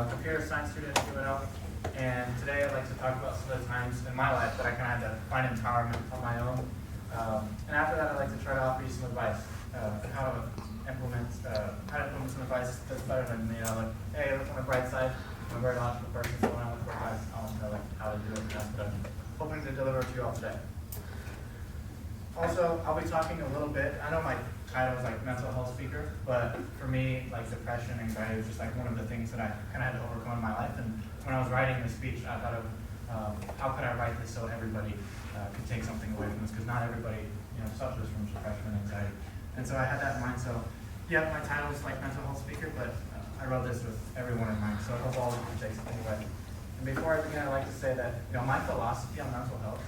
Computer science student at UNL, and today I'd like to talk about some of the times in my life that I kind of had to find empowerment on my own. And after that, I'd like to try to offer you some advice on how to implement some advice that's better than like, hey, look on the bright side. I'm a very logical person, so when I look for advice, I want to know how to do it, and that's what I'm hoping to deliver to you all today. Also, I'll be talking a little bit. I know my title is like mental health speaker, but for me, like depression, anxiety was just like one of the things that I kind of had to overcome in my life. And when I was writing this speech, I thought of how could I write this so everybody could take something away from this, because not everybody suffers from depression and anxiety. And so I had that in mind. So yeah, my title is like mental health speaker, but I wrote this with everyone in mind. So I hope all of you can take something away. And before I begin, I'd like to say that my philosophy on mental health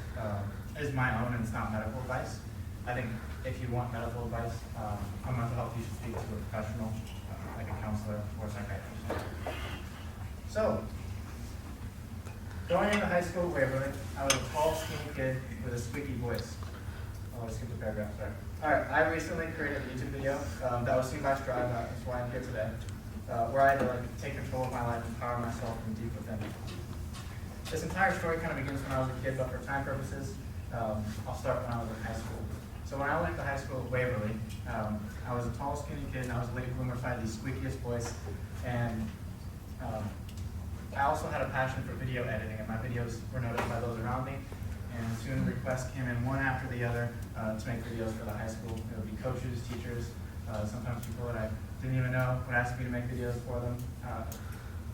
is my own, and it's not medical advice. I think if you want medical advice on mental health, you should speak to a professional, like a counselor or a psychiatrist. So, going into high school at Waverly, I was a tall, skinny kid with a squeaky voice. Oh, I skipped a paragraph, sorry. All right, I recently created a YouTube video that was seen by Striv, that's why I'm here today, where I had to take control of my life and empower myself from deep within. This entire story kind of begins when I was a kid, but for time purposes, I'll start when I was in high school. So when I went to high school at Waverly, I was a tall, skinny kid, and I was a late bloomer, so I had the squeakiest voice. And I also had a passion for video editing, and my videos were noticed by those around me. And soon requests came in one after the other to make videos for the high school. It would be coaches, teachers, sometimes people that I didn't even know would ask me to make videos for them.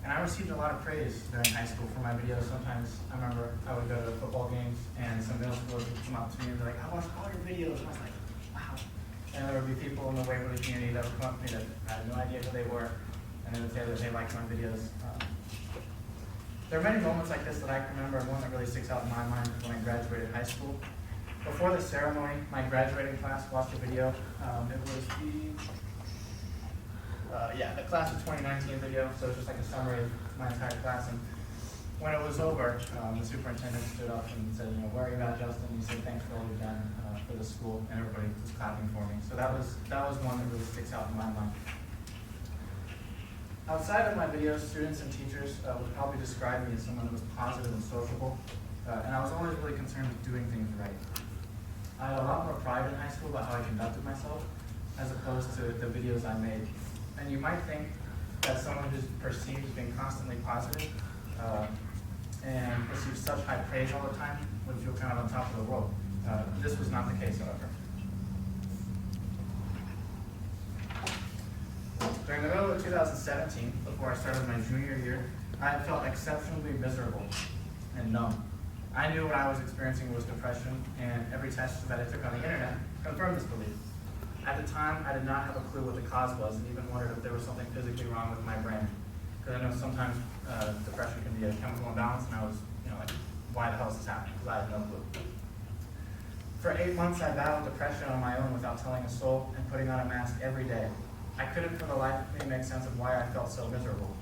And I received a lot of praise during high school for my videos. Sometimes I remember I would go to football games and some middle schoolers would come up to me and be like, I watched all your videos. And I was like, wow. And there would be people in the Waverly community that would come up to me that I had no idea who they were, and they would say that they liked my videos. There are many moments like this that I can remember, and one that really sticks out in my mind when I graduated high school. Before the ceremony, my graduating class watched a video. It was the class of 2019 video, so it's just like a summary of my entire class. And when it was over, the superintendent stood up and said, where are you at, Justin? He said, thanks for all you've done for the school, and everybody was clapping for me. So that was one that really sticks out in my mind. Outside of my videos, students and teachers would probably describe me as someone who was positive and sociable, and I was always really concerned with doing things right. I had a lot more pride in high school about how I conducted myself, as opposed to the videos I made. And you might think that someone who's perceived as being constantly positive and receives such high praise all the time would feel kind of on top of the world. This was not the case, however. During the middle of 2017, before I started my junior year, I had felt exceptionally miserable and numb. I knew what I was experiencing was depression, and every test that I took on the internet confirmed this belief. At the time, I did not have a clue what the cause was, and even wondered if there was something physically wrong with my brain. Because I know sometimes depression can be a chemical imbalance, and I was, like, why the hell is this happening? Because I had no clue. For 8 months, I battled depression on my own without telling a soul and putting on a mask every day. I couldn't for the life of me make sense of why I felt so miserable.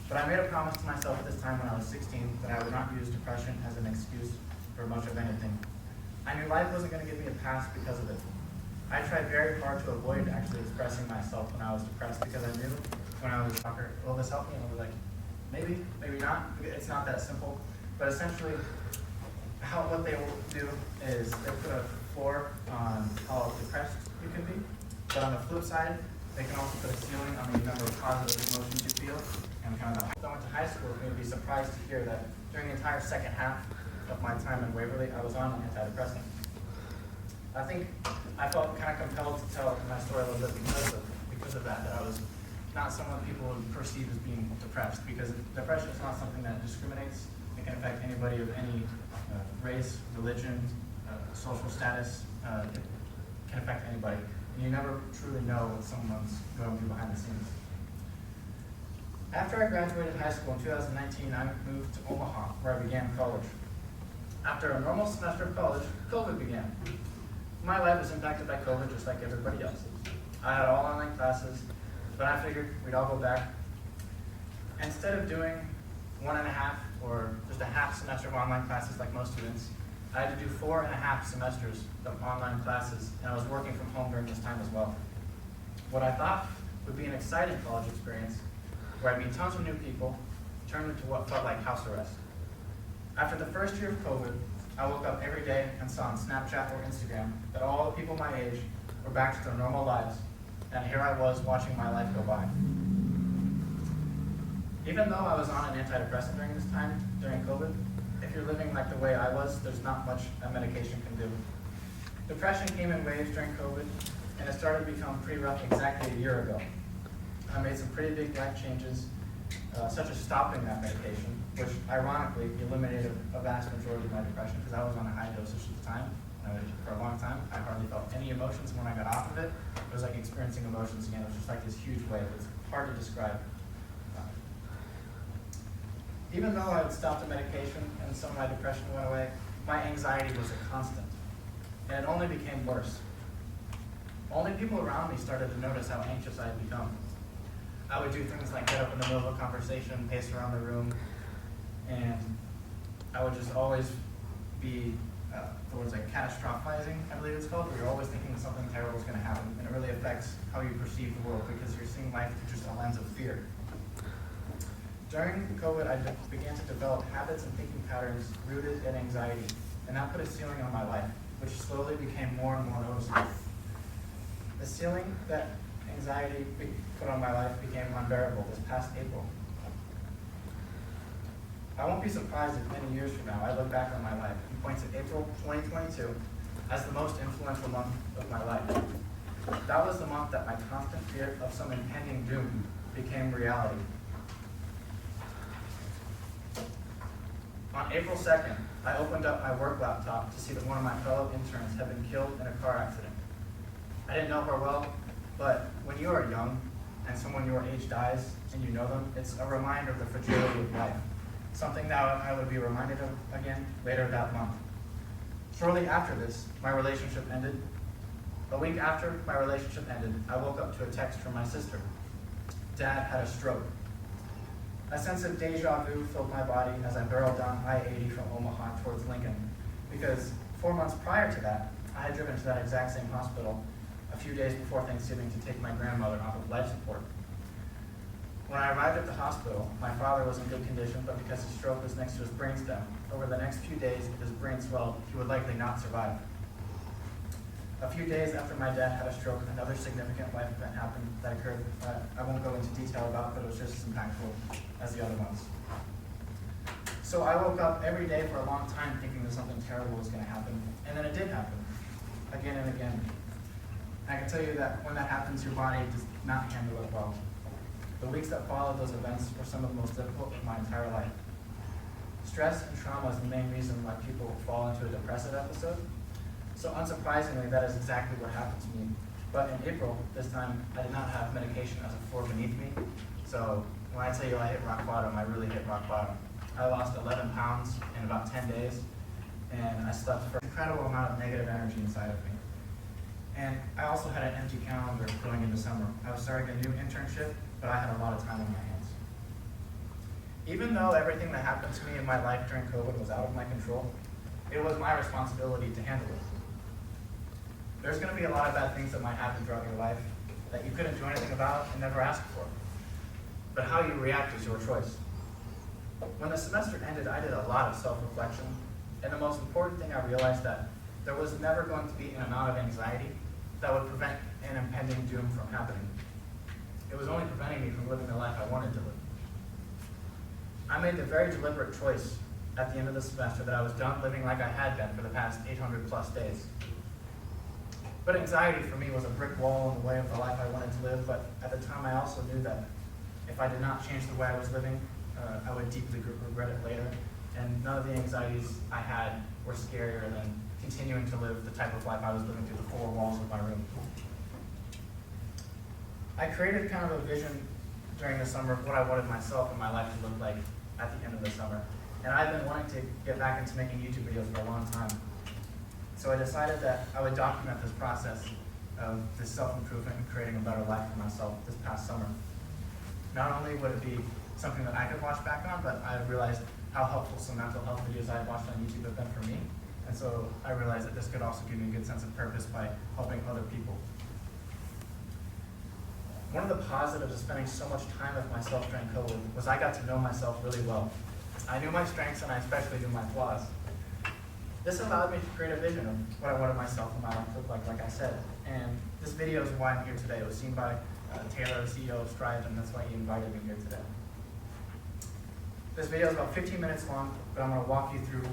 But I made a promise to myself at this time when I was 16 that I would not use depression as an excuse for much of anything. I knew life wasn't going to give me a pass because of it. I tried very hard to avoid actually expressing myself when I was depressed, because I knew when I was a talker, will this help me? And I was like, maybe, maybe not. It's not that simple. But essentially, what they will do is they put a floor on how depressed you can be. But on the flip side, they can also put a ceiling on the number of positive emotions you feel. And kind of, I went to high school, you would be surprised to hear that during the entire second half of my time in Waverly, I was on an antidepressant. I think I felt kind of compelled to tell my story a little bit because of that I was not someone people would perceive as being depressed, because depression is not something that discriminates. It can affect anybody of any race, religion, social status. It can affect anybody. And you never truly know what someone's going through behind the scenes. After I graduated high school in 2019, I moved to Omaha, where I began college. After a normal semester of college, COVID began. My life was impacted by COVID just like everybody else's. I had all online classes, but I figured we'd all go back. Instead of doing 1.5 or just a half semester of online classes like most students, I had to do 4.5 semesters of online classes, and I was working from home during this time as well. What I thought would be an exciting college experience, where I'd meet tons of new people, turned into what felt like house arrest. After the first year of COVID, I woke up every day and saw on Snapchat or Instagram that all the people my age were back to their normal lives, and here I was watching my life go by. Even though I was on an antidepressant during this time, during COVID, if you're living like the way I was, there's not much a medication can do. Depression came in waves during COVID, and it started to become pretty rough exactly a year ago. I made some pretty big life changes, such as stopping that medication, which ironically eliminated a vast majority of my depression because I was on a high dosage at the time. For a long time, I hardly felt any emotions. When I got off of it, it was like experiencing emotions again. It was just like this huge wave. It's hard to describe. Even though I had stopped the medication and some of my depression went away, my anxiety was a constant, and it only became worse. Only people around me started to notice how anxious I had become. I would do things like get up in the middle of a conversation, pace around the room, and I would just always be, the words like catastrophizing, I believe it's called, where you're always thinking something terrible is going to happen, and it really affects how you perceive the world because you're seeing life through just a lens of fear. During COVID, I began to develop habits and thinking patterns rooted in anxiety, and that put a ceiling on my life, which slowly became more and more noticeable. The ceiling that anxiety put on my life became unbearable this past April. I won't be surprised if many years from now I look back on my life and point to April 2022 as the most influential month of my life. That was the month that my constant fear of some impending doom became reality. On April 2nd, I opened up my work laptop to see that one of my fellow interns had been killed in a car accident. I didn't know her well, but when you are young and someone your age dies and you know them, it's a reminder of the fragility of life, something that I would be reminded of again later that month. Shortly after this, my relationship ended. A week after my relationship ended, I woke up to a text from my sister. Dad had a stroke. A sense of deja vu filled my body as I barreled down I-80 from Omaha towards Lincoln, because 4 months prior to that, I had driven to that exact same hospital a few days before Thanksgiving to take my grandmother off of life support. When I arrived at the hospital, my father was in good condition, but because his stroke was next to his brainstem, over the next few days, if his brain swelled, he would likely not survive. A few days after my dad had a stroke, another significant life event happened that occurred, I won't go into detail about, but it was just as impactful as the other ones. So I woke up every day for a long time thinking that something terrible was going to happen, and then it did happen, again and again. I can tell you that when that happens, your body does not handle it well. The weeks that followed those events were some of the most difficult of my entire life. Stress and trauma is the main reason why people fall into a depressive episode. So unsurprisingly, that is exactly what happened to me. But in April, this time, I did not have medication as a floor beneath me. So when I tell you I hit rock bottom, I really hit rock bottom. I lost 11 pounds in about 10 days, and I slept for an incredible amount of negative energy inside of me. And I also had an empty calendar going into summer. I was starting a new internship, but I had a lot of time on my hands. Even though everything that happened to me in my life during COVID was out of my control, it was my responsibility to handle it. There's going to be a lot of bad things that might happen throughout your life that you couldn't do anything about and never asked for. But how you react is your choice. When the semester ended, I did a lot of self-reflection, and the most important thing I realized that there was never going to be an amount of anxiety that would prevent an impending doom from happening. It was only preventing me from living the life I wanted to live. I made the very deliberate choice at the end of the semester that I was done living like I had been for the past 800 plus days. But anxiety for me was a brick wall in the way of the life I wanted to live, but at the time I also knew that if I did not change the way I was living, I would deeply regret it later, and none of the anxieties I had were scarier than continuing to live the type of life I was living through the four walls of my room. I created kind of a vision during the summer of what I wanted myself and my life to look like at the end of the summer, and I've been wanting to get back into making YouTube videos for a long time. So I decided that I would document this process of this self-improvement and creating a better life for myself this past summer. Not only would it be something that I could watch back on, but I realized how helpful some mental health videos I had watched on YouTube have been for me. And so I realized that this could also give me a good sense of purpose by helping other people. One of the positives of spending so much time with myself during COVID was I got to know myself really well. I knew my strengths and I especially knew my flaws. This allowed me to create a vision of what I wanted myself and my life to look like I said. And this video is why I'm here today. It was seen by Taylor, the CEO of Striv, and that's why he invited me here today. This video is about 15 minutes long, but I'm going to walk you through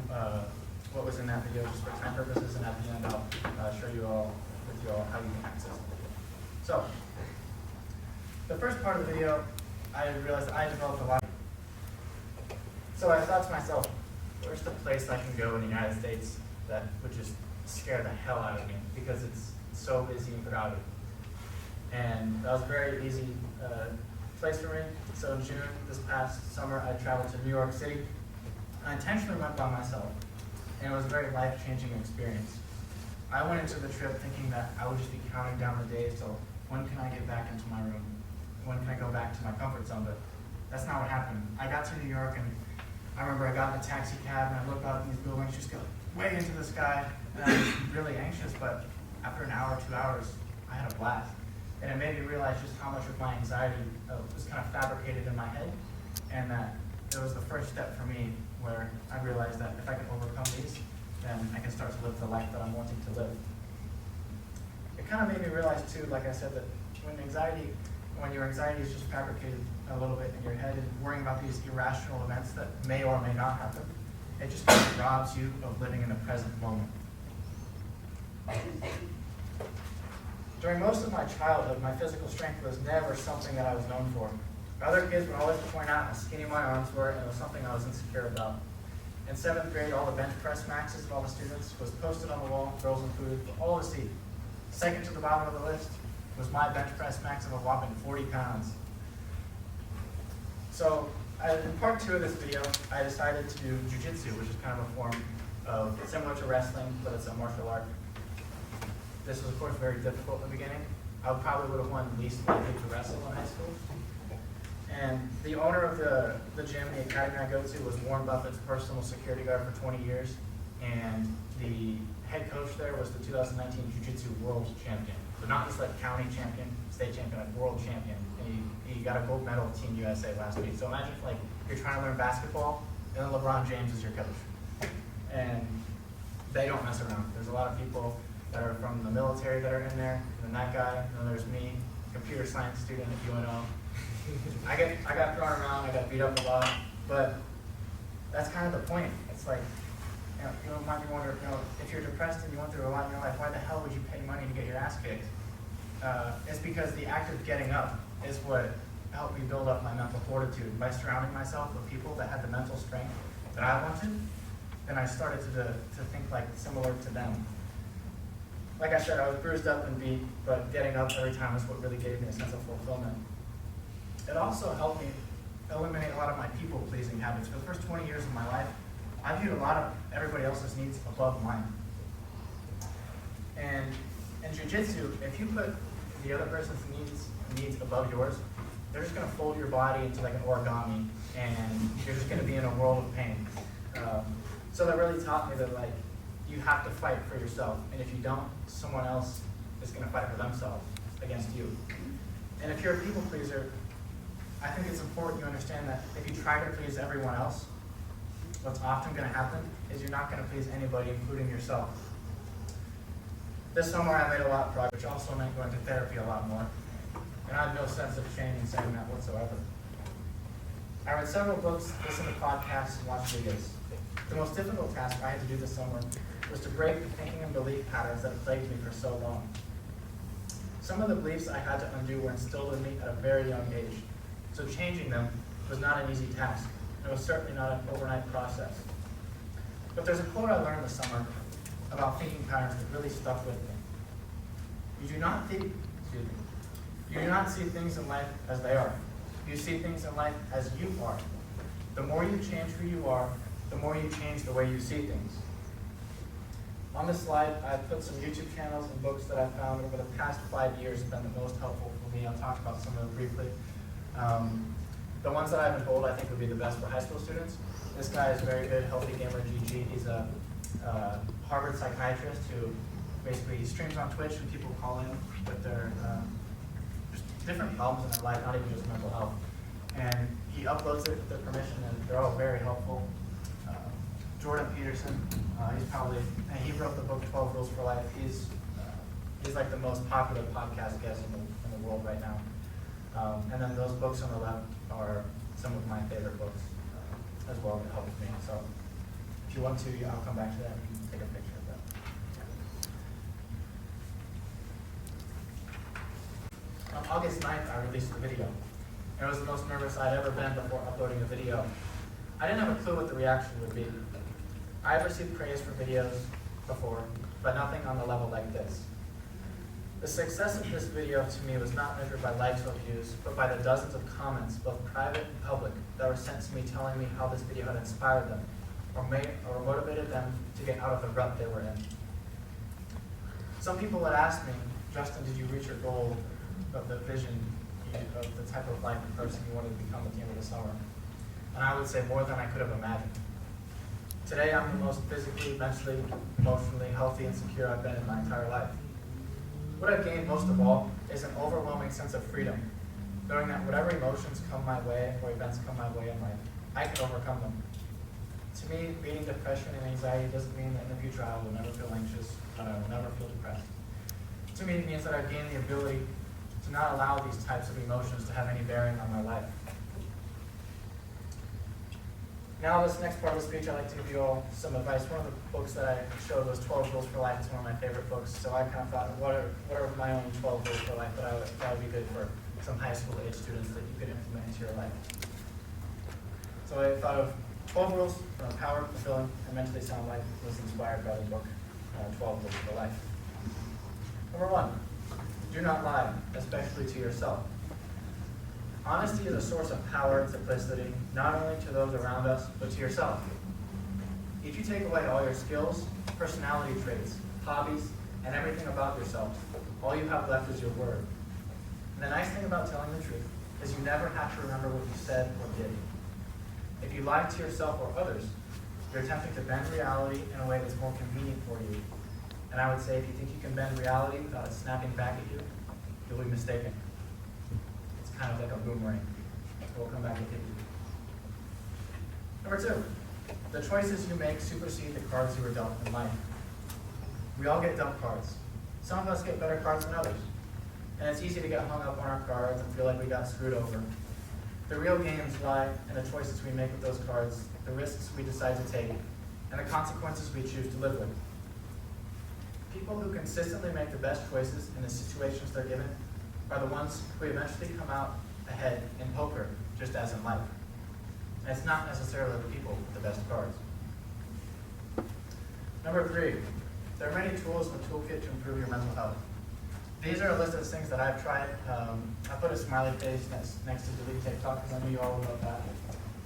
what was in that video just for time purposes, and at the end I'll show you all how you can access the video. So, the first part of the video, I realized I developed a lot. So I thought to myself, where's the place I can go in the United States that would just scare the hell out of me because it's so busy and crowded? And that was a very easy place for me. So in June, this past summer, I traveled to New York City. I intentionally went by myself, and it was a very life-changing experience. I went into the trip thinking that I would just be counting down the days till when can I get back into my room? When can I go back to my comfort zone? But that's not what happened. I got to New York, and I remember I got in a taxi cab, and I looked out at these buildings just go way into the sky, and I was really anxious, but after an hour, 2 hours, I had a blast. And it made me realize just how much of my anxiety was kind of fabricated in my head, and that it was the first step for me where I realized that if I can overcome these, then I can start to live the life that I'm wanting to live. It kind of made me realize too, like I said, that when your anxiety is just fabricated a little bit in your head and worrying about these irrational events that may or may not happen, it just kind of robs you of living in the present moment. During most of my childhood, my physical strength was never something that I was known for. Other kids would always point out how skinny my arms were, and it was something I was insecure about. In 7th grade, all the bench press maxes of all the students was posted on the wall, girls included, for all to see. Second to the bottom of the list was my bench press max of a whopping 40 pounds. So, in part 2 of this video, I decided to do jiu-jitsu, which is kind of a form of, similar to wrestling, but it's a martial art. This was, of course, very difficult in the beginning. I probably would have won least likely to wrestle in high school. And the owner of the gym, the academy I go to, was Warren Buffett's personal security guard for 20 years. And the head coach there was the 2019 Jiu-Jitsu World Champion. So not just like county champion, state champion, like world champion. And he got a gold medal with Team USA last week. So imagine if you're trying to learn basketball, and then LeBron James is your coach. And they don't mess around. There's a lot of people that are from the military that are in there, and then that guy, and then there's me, computer science student at UNO. I got thrown around, I got beat up a lot, but that's kind of the point. It's like, you might be wondering, if you're depressed and you went through a lot in your life, why the hell would you pay money to get your ass kicked? It's because the act of getting up is what helped me build up my mental fortitude. By surrounding myself with people that had the mental strength that I wanted, then I started to think like similar to them. Like I said, I was bruised up and beat, but getting up every time is what really gave me a sense of fulfillment. It also helped me eliminate a lot of my people-pleasing habits. For the first 20 years of my life, I viewed a lot of everybody else's needs above mine. And in jiu-jitsu, if you put the other person's needs above yours, they're just going to fold your body into like an origami, and you're just going to be in a world of pain. So that really taught me that you have to fight for yourself, and if you don't, someone else is going to fight for themselves against you. And if you're a people pleaser, I think it's important you understand that if you try to please everyone else, what's often going to happen is you're not going to please anybody, including yourself. This summer I made a lot of progress, which also meant going to therapy a lot more. And I have no sense of shame in saying that whatsoever. I read several books, listened to podcasts, and watched videos. The most difficult task I had to do this summer was to break the thinking and belief patterns that plagued me for so long. Some of the beliefs I had to undo were instilled in me at a very young age, so changing them was not an easy task, and it was certainly not an overnight process. But there's a quote I learned this summer about thinking patterns that really stuck with me. You do not see things in life as they are. You see things in life as you are. The more you change who you are, the more you change the way you see things. On this slide, I've put some YouTube channels and books that I've found over the past 5 years have been the most helpful for me. I'll talk about some of them briefly. The ones that I have in bold I think would be the best for high school students. This guy is very good, Healthy Gamer GG. He's a Harvard psychiatrist who basically streams on Twitch and people call in with their different problems in their life, not even just mental health. And he uploads it with their permission, and they're all very helpful. Jordan Peterson, he wrote the book 12 Rules for Life. He's like the most popular podcast guest in the world right now. And then those books on the left are some of my favorite books as well that helped me. So if you want to, I'll come back to that and take a picture of that. On August 9th, I released the video. It was the most nervous I'd ever been before uploading a video. I didn't have a clue what the reaction would be. I have received praise for videos before, but nothing on the level like this. The success of this video to me was not measured by likes or views, but by the dozens of comments, both private and public, that were sent to me telling me how this video had inspired them or motivated them to get out of the rut they were in. Some people had asked me, Justin, did you reach your goal of the vision of the type of life and person you wanted to become at the end of the summer? And I would say more than I could have imagined. Today, I'm the most physically, mentally, emotionally healthy and secure I've been in my entire life. What I've gained most of all is an overwhelming sense of freedom, knowing that whatever emotions come my way or events come my way in life, I can overcome them. To me, beating depression and anxiety doesn't mean that in the future I will never feel anxious, but I will never feel depressed. To me, it means that I've gained the ability to not allow these types of emotions to have any bearing on my life. Now, this next part of the speech, I'd like to give you all some advice. One of the books that I showed was 12 Rules for Life. It's one of my favorite books. So I kind of thought, what are my own 12 rules for life that I would thought would be good for some high school age students that you could implement into your life. So I thought of 12 rules for a power, fulfilling, and mentally sound life. Was inspired by the book 12 Rules for Life. Number 1, do not lie, especially to yourself. Honesty is a source of power and simplicity, not only to those around us, but to yourself. If you take away all your skills, personality traits, hobbies, and everything about yourself, all you have left is your word. And the nice thing about telling the truth is you never have to remember what you said or did. If you lie to yourself or others, you're attempting to bend reality in a way that's more convenient for you. And I would say if you think you can bend reality without it snapping back at you, you'll be mistaken. Kind of like a boomerang. We'll come back and hit you. Number 2, the choices you make supersede the cards you were dealt in life. We all get dealt cards. Some of us get better cards than others. And it's easy to get hung up on our cards and feel like we got screwed over. The real games lie in the choices we make with those cards, the risks we decide to take, and the consequences we choose to live with. People who consistently make the best choices in the situations they're given are the ones who eventually come out ahead in poker, just as in life. And it's not necessarily the people with the best cards. Number 3, there are many tools in the toolkit to improve your mental health. These are a list of things that I've tried. I put a smiley face next to delete TikTok because I knew you all about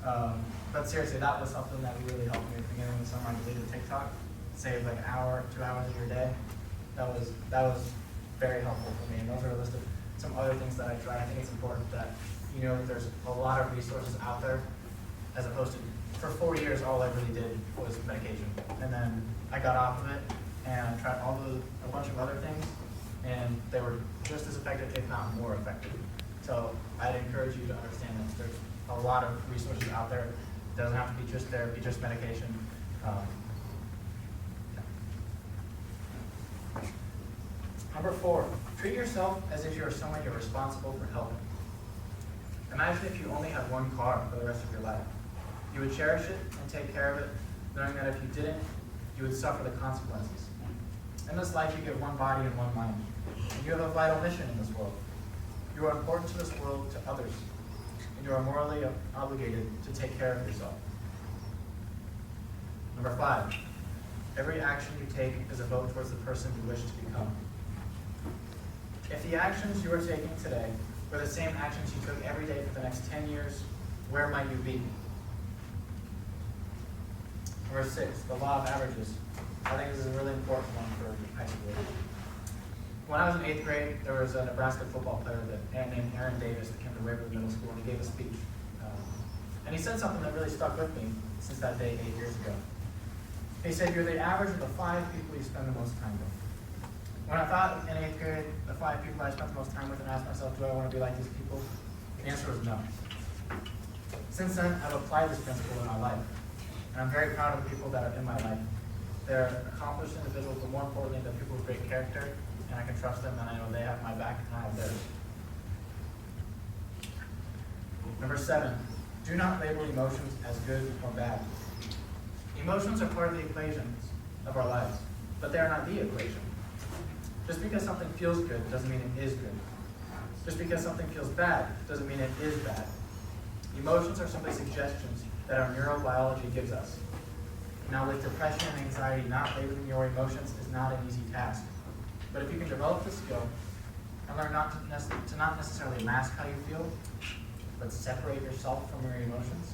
that. But seriously, that was something that really helped me at the beginning of the summer. I deleted TikTok, saved like an hour, 2 hours of your day. That was very helpful for me. And those are a list of some other things that I tried. I think it's important that you know that there's a lot of resources out there, as opposed to, for 4 years, all I really did was medication. And then I got off of it and I tried a bunch of other things, and they were just as effective, if not more effective. So I'd encourage you to understand that there's a lot of resources out there. It doesn't have to be just therapy, just medication. Number 4, treat yourself as if you're someone you're responsible for helping. Imagine if you only had one car for the rest of your life. You would cherish it and take care of it, knowing that if you didn't, you would suffer the consequences. In this life, you get one body and one mind. And you have a vital mission in this world. You are important to this world, to others, and you are morally obligated to take care of yourself. Number 5, every action you take is a vote towards the person you wish to become. If the actions you are taking today were the same actions you took every day for the next 10 years, where might you be? Number 6, the law of averages. I think this is a really important one for high school. When I was in 8th grade, there was a Nebraska football player named Aaron Davis that came to Waverly Middle School, and he gave a speech. And he said something that really stuck with me since that day 8 years ago. He said, "You're the average of the 5 people you spend the most time with." When I thought in 8th grade, the 5 people I spent the most time with and asked myself, do I want to be like these people? The answer was no. Since then, I've applied this principle in my life. And I'm very proud of the people that are in my life. They're accomplished individuals, but more importantly, they're people with great character, and I can trust them, and I know they have my back, and I have theirs. Number 7, do not label emotions as good or bad. Emotions are part of the equations of our lives, but they are not the equation. Just because something feels good doesn't mean it is good. Just because something feels bad doesn't mean it is bad. Emotions are simply suggestions that our neurobiology gives us. Now, with depression and anxiety, not labeling your emotions is not an easy task. But if you can develop the skill and learn not to not necessarily mask how you feel, but separate yourself from your emotions,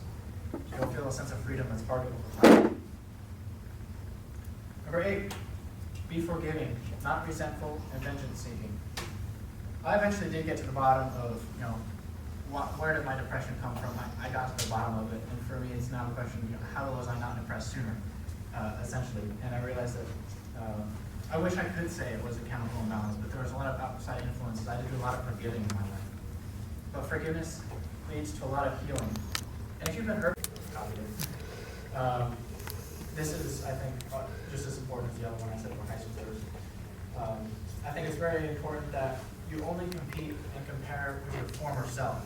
you'll feel a sense of freedom that's hard to overcome. Number 8, be forgiving, not resentful and vengeance-seeking. I eventually did get to the bottom of, where did my depression come from? I got to the bottom of it, and for me, it's now a question, how was I not depressed sooner, essentially? And I realized that I wish I could say it was a chemical imbalance, but there was a lot of outside influences. I did do a lot of forgiving in my life. But forgiveness leads to a lot of healing. And if you've been hurt, this is, I think, just as important as the other one I said for high schoolers. I think it's very important that you only compete and compare with your former self,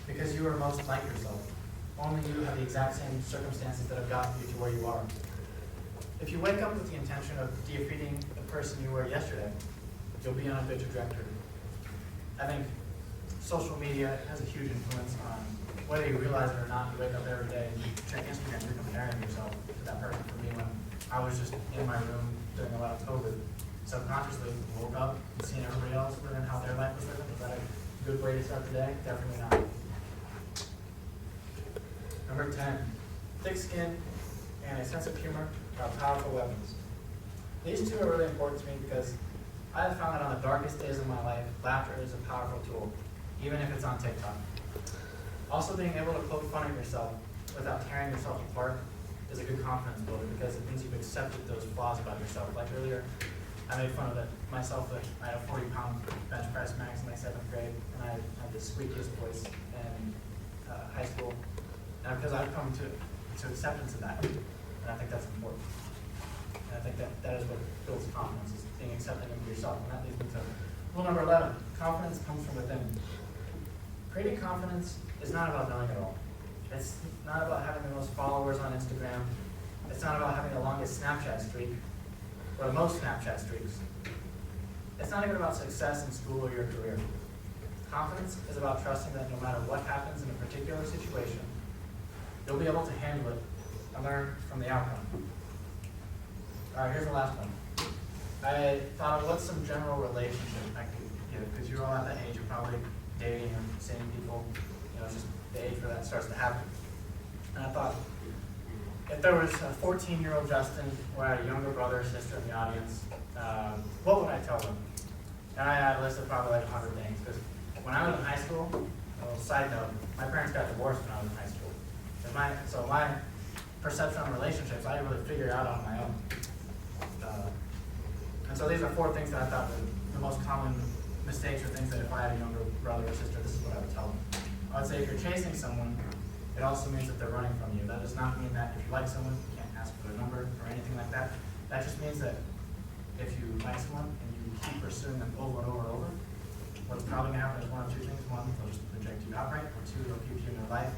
because you are most like yourself. Only you have the exact same circumstances that have gotten you to where you are. If you wake up with the intention of defeating the person you were yesterday, you'll be on a good trajectory. I think social media has a huge influence on whether you realize it or not. You wake up every day and you check Instagram, you're comparing yourself to that person. For me, when I was just in my room during a lot of COVID, subconsciously woke up and seeing everybody else living how their life was living. Was that a good way to start the day? Definitely not. Number 10, thick skin and a sense of humor are powerful weapons. These two are really important to me because I have found that on the darkest days of my life, laughter is a powerful tool, even if it's on TikTok. Also, being able to poke fun at yourself without tearing yourself apart is a good confidence builder because it means you've accepted those flaws about yourself. Like earlier, I made fun of myself that I had a 40-pound bench press max in my 7th grade, and I had the squeakiest voice in high school. And because I've come to acceptance of that, and I think that's important. And I think that is what builds confidence, is being accepting of yourself. And that leads me to rule number 11. Confidence comes from within. Creating confidence is not about knowing it all. It's not about having the most followers on Instagram. It's not about having the longest Snapchat streak, or the most Snapchat streaks. It's not even about success in school or your career. Confidence is about trusting that no matter what happens in a particular situation, you'll be able to handle it and learn from the outcome. All right, here's the last one. I thought of what's some general relationship I could give, because you're all at that age, you're probably dating or seeing people, it's just the age where that starts to happen. And I thought, if there was a 14-year-old Justin or I had a younger brother or sister in the audience, what would I tell them? And I had a list of probably like 100 things, because when I was in high school, a little side note, my parents got divorced when I was in high school. So my perception on relationships, I didn't really figure it out on my own. And so these are 4 things that I thought were the most common mistakes or things that if I had a younger brother or sister, this is what I would tell them. I would say if you're chasing someone, it also means that they're running from you. That does not mean that if you like someone, you can't ask for their number or anything like that. That just means that if you like someone and you keep pursuing them over and over and over, what's probably going to happen is one of 2 things. 1, they'll just reject you outright, or 2, they'll keep you in their life,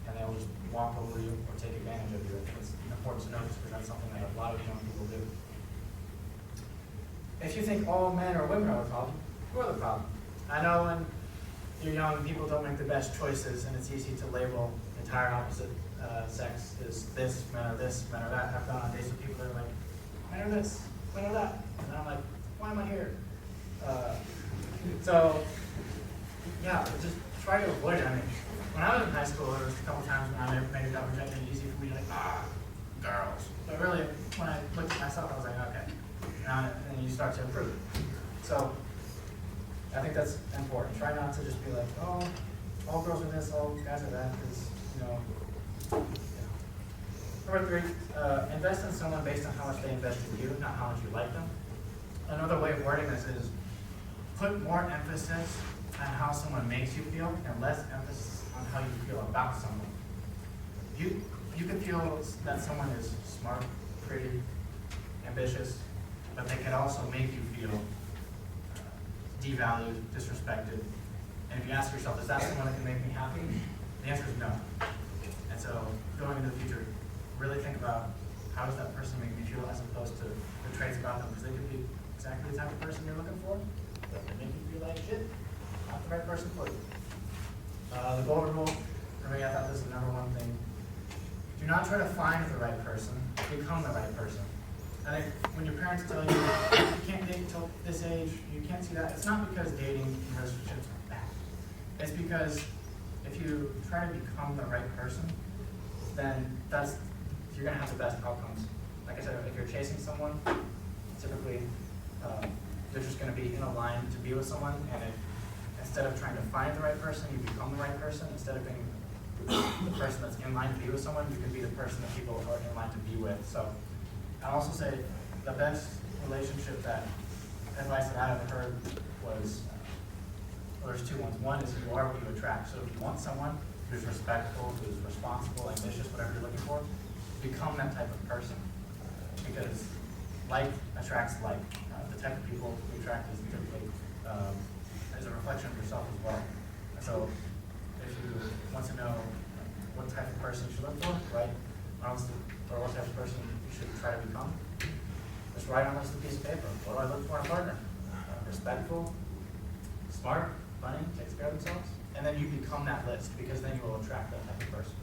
and they'll just walk over you or take advantage of you. I think it's important to notice because that's something that a lot of young people do. If you think all men or women are the problem, who are the problem? I know when you're young, people don't make the best choices, and it's easy to label the entire opposite sex as this, men are that. I've gone on dates with people that are like, men are this, men are that. And I'm like, why am I here? Just try to avoid it. I mean, when I was in high school, there was a couple times when I maybe got rejected, easy for me to girls. But really, when I looked at myself, I was like, okay. And then you start to improve. So I think that's important. Try not to just be like, oh, all girls are this, all guys are that, because, Number 3, invest in someone based on how much they invest in you, not how much you like them. another way of wording this is put more emphasis on how someone makes you feel and less emphasis on how you feel about someone. You can feel that someone is smart, pretty, ambitious, but they can also make you feel devalued, disrespected. And if you ask yourself, is that someone that can make me happy? The answer is no. And so going into the future, really think about how does that person make me feel as opposed to the traits about them, because they could be exactly the type of person you're looking for, but they make you feel like shit. Not the right person for you. The golden rule, for me, I thought this is the number one thing. Do not try to find the right person, become the right person. I think when your parents tell you you can't date until this age, you can't see that, it's not because dating and relationships are bad. It's because if you try to become the right person, then you're gonna have the best outcomes. Like I said, if you're chasing someone, typically you're just gonna be in a line to be with someone, and instead of trying to find the right person, you become the right person. Instead of being the person that's in line to be with someone, you can be the person that people are in line to be with. So I'll also say the best relationship advice that I've ever heard was, well, there's two ones. One is you are what you attract. So if you want someone who's respectful, who's responsible, ambitious, whatever you're looking for, become that type of person. Because like attracts like. The type of people you attract is typically is a reflection of yourself as well. And so if you want to know what type of person you should look for, right? Or what type of person you should try to become, just write on a piece of paper. What do I look for in a partner? Respectful, smart, funny, takes care of themselves. And then you become that list, because then you will attract that type of person.